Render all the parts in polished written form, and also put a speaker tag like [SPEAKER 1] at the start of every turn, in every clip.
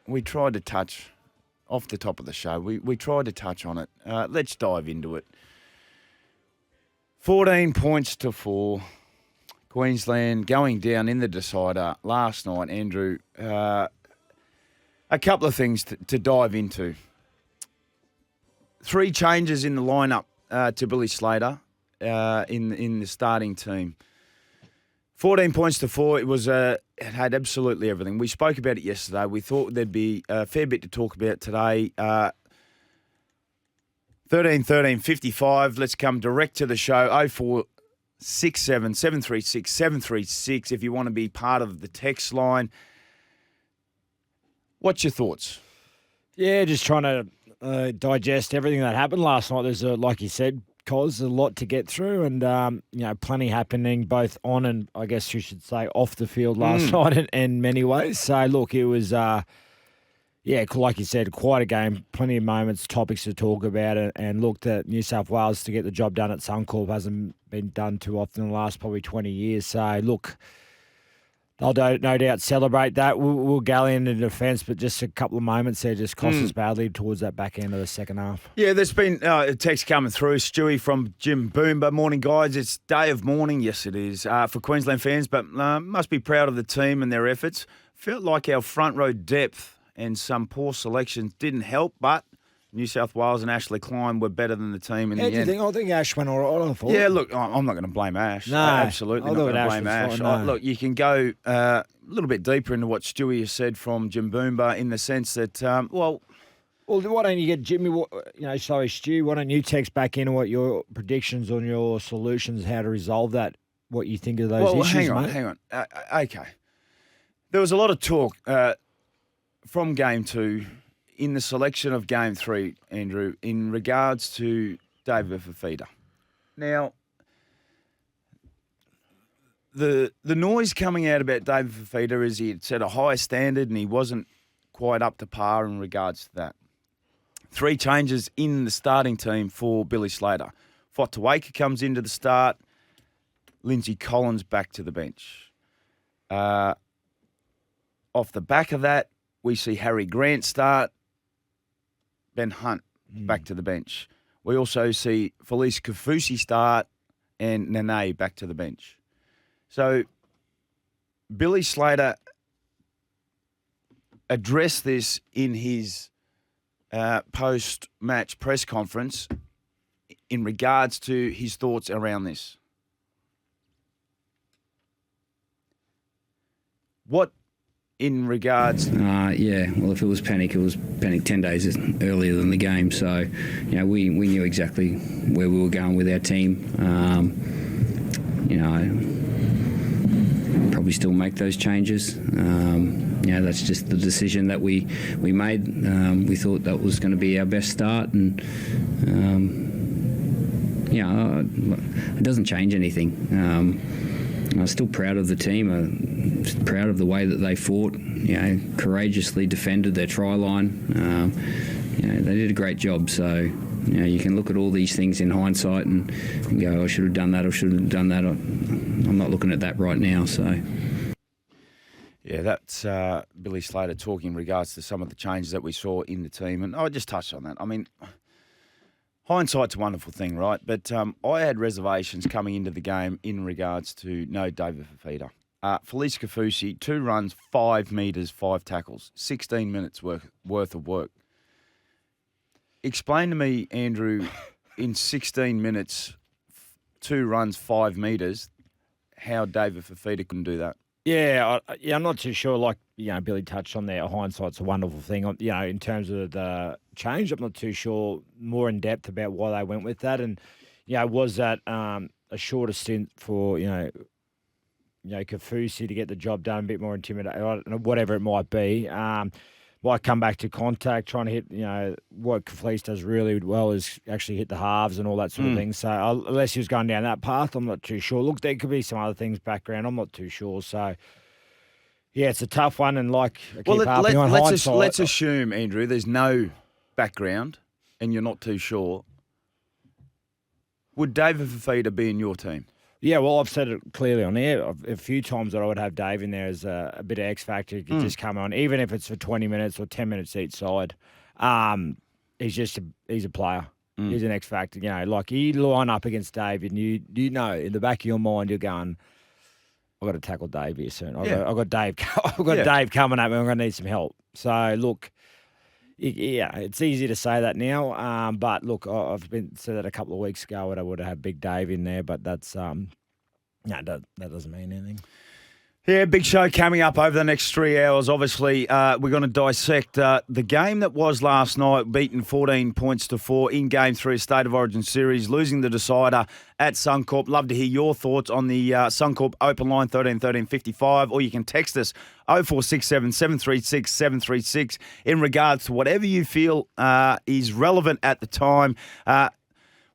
[SPEAKER 1] we tried to touch off the top of the show. We tried to touch on it. Let's dive into it. 14 points to 4. Queensland going down in the decider last night, Andrew. A couple of things to dive into. 3 changes in the lineup to Billy Slater in the starting team. 14 points to 4. It had absolutely everything. We spoke about it yesterday. We thought there'd be a fair bit to talk about today. 13-13-55. Let's come direct to the show. 0467 736 736 if you want to be part of the text line. What's your thoughts?
[SPEAKER 2] Yeah, just trying to digest everything that happened last night. There's, like you said, Cos, a lot to get through and, plenty happening both on and, I guess you should say, off the field last night in many ways. So, look, it was, like you said, quite a game, plenty of moments, topics to talk about and looked at New South Wales to get the job done at Suncorp hasn't been done too often in the last probably 20 years. So, look, they'll no doubt celebrate that. We'll galley in the defence, but just a couple of moments there just cost us badly towards that back end of the second half.
[SPEAKER 1] Yeah, there's been a text coming through. Stewie from Jim Boomba. Morning, guys. It's day of mourning. Yes, it is, for Queensland fans, but must be proud of the team and their efforts. Felt like our front row depth and some poor selections didn't help, but New South Wales and Ashley Klein were better than the team in the end.
[SPEAKER 2] I think Ash went all right, I thought.
[SPEAKER 1] Yeah, look, I'm not going to blame Ash.
[SPEAKER 2] No,
[SPEAKER 1] absolutely not going to blame Ash.
[SPEAKER 2] No.
[SPEAKER 1] Look, you can go a little bit deeper into what Stewie has said from Jim Boomba in the sense that,
[SPEAKER 2] Well, why don't you get Jimmy, Stu, why don't you text back in what your predictions on your solutions, how to resolve that, what you think of those issues,
[SPEAKER 1] hang on. Okay. There was a lot of talk from Game 2 in the selection of Game 3, Andrew, in regards to David Fifita. Now, the noise coming out about David Fifita is he had set a high standard and he wasn't quite up to par in regards to that. 3 changes in the starting team for Billy Slater. Fotuaika comes into the start. Lindsay Collins back to the bench. Off the back of that, we see Harry Grant start. Ben Hunt back to the bench. We also see Felice Kafusi start and Nene back to the bench. So Billy Slater addressed this in his post-match press conference in regards to his thoughts around this. What in regards...
[SPEAKER 3] well, if it was panic 10 days earlier than the game. So, we knew exactly where we were going with our team. Probably still make those changes. That's just the decision that we made. We thought that was going to be our best start, and it doesn't change anything. I'm still proud of the team. I'm proud of the way that they fought. Courageously defended their try line. They did a great job. So, you can look at all these things in hindsight and go, I should have done that, or should have done that. I'm not looking at that right now. So.
[SPEAKER 1] Yeah, that's Billy Slater talking in regards to some of the changes that we saw in the team. And I just touched on that. I mean, hindsight's a wonderful thing, right? But I had reservations coming into the game in regards to no David Fifita. Felice Kafusi, 2 runs, 5 metres, 5 tackles, 16 minutes worth of work. Explain to me, Andrew, in 16 minutes, 2 runs, 5 metres, how David Fifita couldn't do that.
[SPEAKER 2] Yeah, I'm not too sure. Like, Billy touched on there, hindsight's a wonderful thing. In terms of the change, I'm not too sure more in depth about why they went with that. And, was that a shorter stint for, Kafusi to get the job done, a bit more intimidating, whatever it might be. Might come back to contact, trying to hit, what Fleece does really well is actually hit the halves and all that sort of thing. So unless he was going down that path, I'm not too sure. Look, there could be some other things background. I'm not too sure. So, yeah, it's a tough one. And like,
[SPEAKER 1] let's assume, Andrew, there's no background and you're not too sure. Would David Fifita be in your team?
[SPEAKER 2] Yeah, well, I've said it clearly on air a few times that I would have Dave in there as a bit of X factor. He could just come on, even if it's for 20 minutes or 10 minutes each side. He's a player. He's an X factor. You know, like you line up against Dave, and you know in the back of your mind you're going, I've got to tackle Dave here soon. I've got Dave. I've got Dave coming at me. I'm going to need some help. So look. Yeah, it's easy to say that now, but look, I've said that a couple of weeks ago. I would have had Big Dave in there, but that's that doesn't mean anything.
[SPEAKER 1] Yeah, big show coming up over the next 3 hours. Obviously, we're going to dissect the game that was last night, beaten 14 points to 4 in Game 3 State of Origin Series, losing the decider at Suncorp. Love to hear your thoughts on the Suncorp open line 13 13 55, or you can text us 0467 736 736 in regards to whatever you feel is relevant at the time.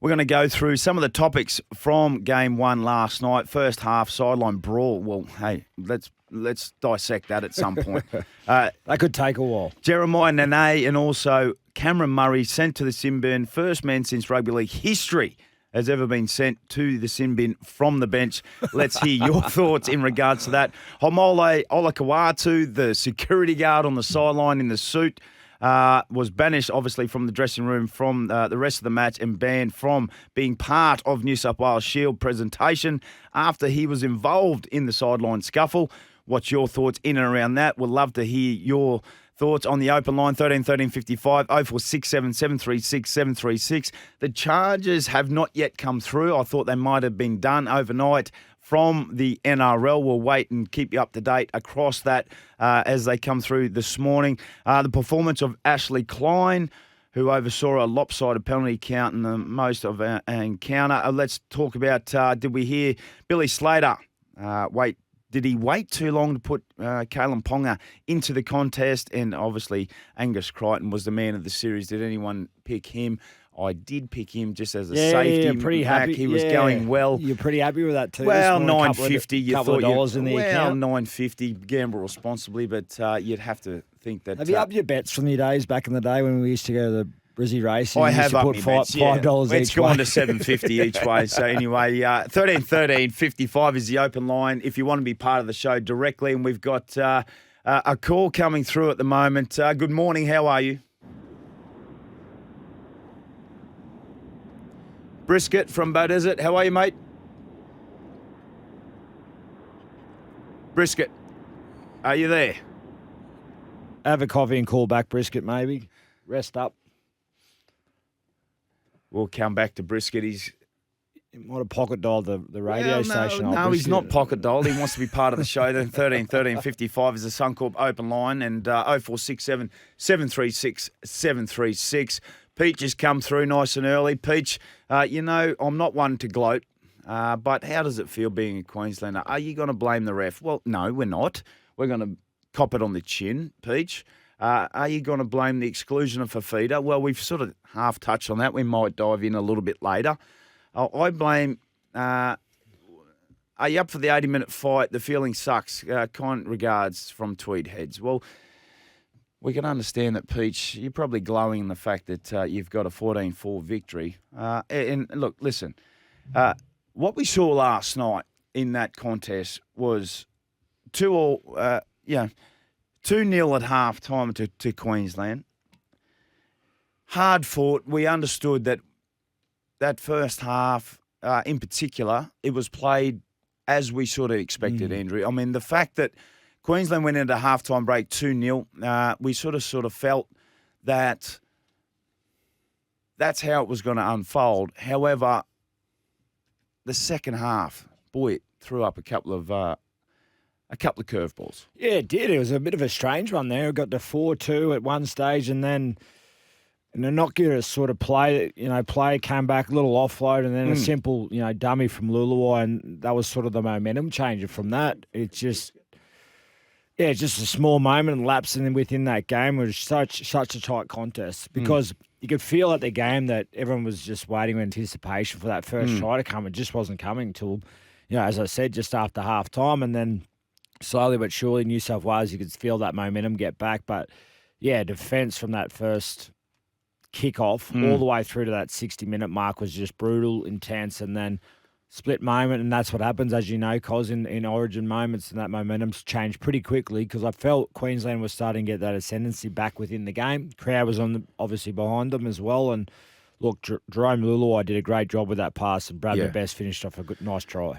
[SPEAKER 1] We're going to go through some of the topics from Game 1 last night. First half sideline brawl. Well, hey, let's dissect that at some point.
[SPEAKER 2] That could take a while.
[SPEAKER 1] Jeremiah Nene and also Cameron Murray sent to the sin bin. First man since rugby league history has ever been sent to the sin bin from the bench. Let's hear your thoughts in regards to that. Homole Olakawatu, the security guard on the sideline in the suit, was banished, obviously, from the dressing room from the rest of the match and banned from being part of New South Wales Shield presentation after he was involved in the sideline scuffle. What's your thoughts in and around that? We'd love to hear your thoughts on the open line, 13 13 55, 0467 736 736. The charges have not yet come through. I thought they might have been done overnight from the NRL. We'll wait and keep you up to date across that as they come through this morning. The performance of Ashley Klein, who oversaw a lopsided penalty count in the most of our encounter. Let's talk about, did we hear Billy Slater Did he wait too long to put Kalen Ponga into the contest? And obviously Angus Crichton was the man of the series. Did anyone pick him? I did pick him just as a safety.
[SPEAKER 2] Yeah, pretty
[SPEAKER 1] back.
[SPEAKER 2] happy.
[SPEAKER 1] He was going well.
[SPEAKER 2] You're pretty happy with that too.
[SPEAKER 1] Well, $9.50. You
[SPEAKER 2] couple
[SPEAKER 1] thought
[SPEAKER 2] of dollars in the account.
[SPEAKER 1] $9.50. Gamble responsibly, but you'd have to think that.
[SPEAKER 2] Have you upped your bets from your days back in the day when we used to go to the Brizzy race?
[SPEAKER 1] I have upped my bets.
[SPEAKER 2] $5
[SPEAKER 1] It's
[SPEAKER 2] each
[SPEAKER 1] gone
[SPEAKER 2] way.
[SPEAKER 1] to $7.50 each way. So anyway, 13-13-55 is the open line if you want to be part of the show directly. And we've got a call coming through at the moment. Good morning. How are you? Brisket from Bow Desert. How are you, mate? Brisket, are you there?
[SPEAKER 2] Have a coffee and call back, Brisket, maybe. Rest up.
[SPEAKER 1] We'll come back to Brisket. He
[SPEAKER 2] might have pocket dialed the radio station.
[SPEAKER 1] No, he's not pocket dialed. He wants to be part of the show. Then 13-13-55 is the Suncorp open line, and 0467 736 736. Peach has come through nice and early. Peach, I'm not one to gloat, but how does it feel being a Queenslander? Are you going to blame the ref? Well, no, we're not. We're going to cop it on the chin, Peach. Are you going to blame the exclusion of Fafita? Well, we've sort of half touched on that. We might dive in a little bit later. I blame, are you up for the 80-minute fight? The feeling sucks. Kind regards from Tweed Heads. Well, we can understand that, Peach, you're probably glowing in the fact that you've got a 14-4 victory. And look, listen, what we saw last night in that contest was 2-0 at half-time to Queensland. Hard fought. We understood that first half, in particular, it was played as we sort of expected, Andrew. I mean, the fact that Queensland went into halftime break 2-0. We sort of felt that that's how it was going to unfold. However, the second half, boy, it threw up a couple of curveballs.
[SPEAKER 2] Yeah, it did. It was a bit of a strange one there. It got to 4-2 at one stage, and then an innocuous sort of play came back, a little offload, and then a simple, dummy from Luluai, and that was sort of the momentum changer from that. It's just a small moment and lapse within that game. It was such a tight contest because you could feel at the game that everyone was just waiting with anticipation for that first try to come. It just wasn't coming until, as I said, just after half time. And then slowly but surely, New South Wales, you could feel that momentum get back. But, defence from that first kick-off all the way through to that 60-minute mark was just brutal, intense, and then split moment, and that's what happens, as you know, Cos, in Origin moments, and that momentum's changed pretty quickly because I felt Queensland was starting to get that ascendancy back within the game. Crowd was obviously behind them as well, and look, Jerome Luluai did a great job with that pass, and Bradley
[SPEAKER 1] Yeah.
[SPEAKER 2] Best finished off a nice try.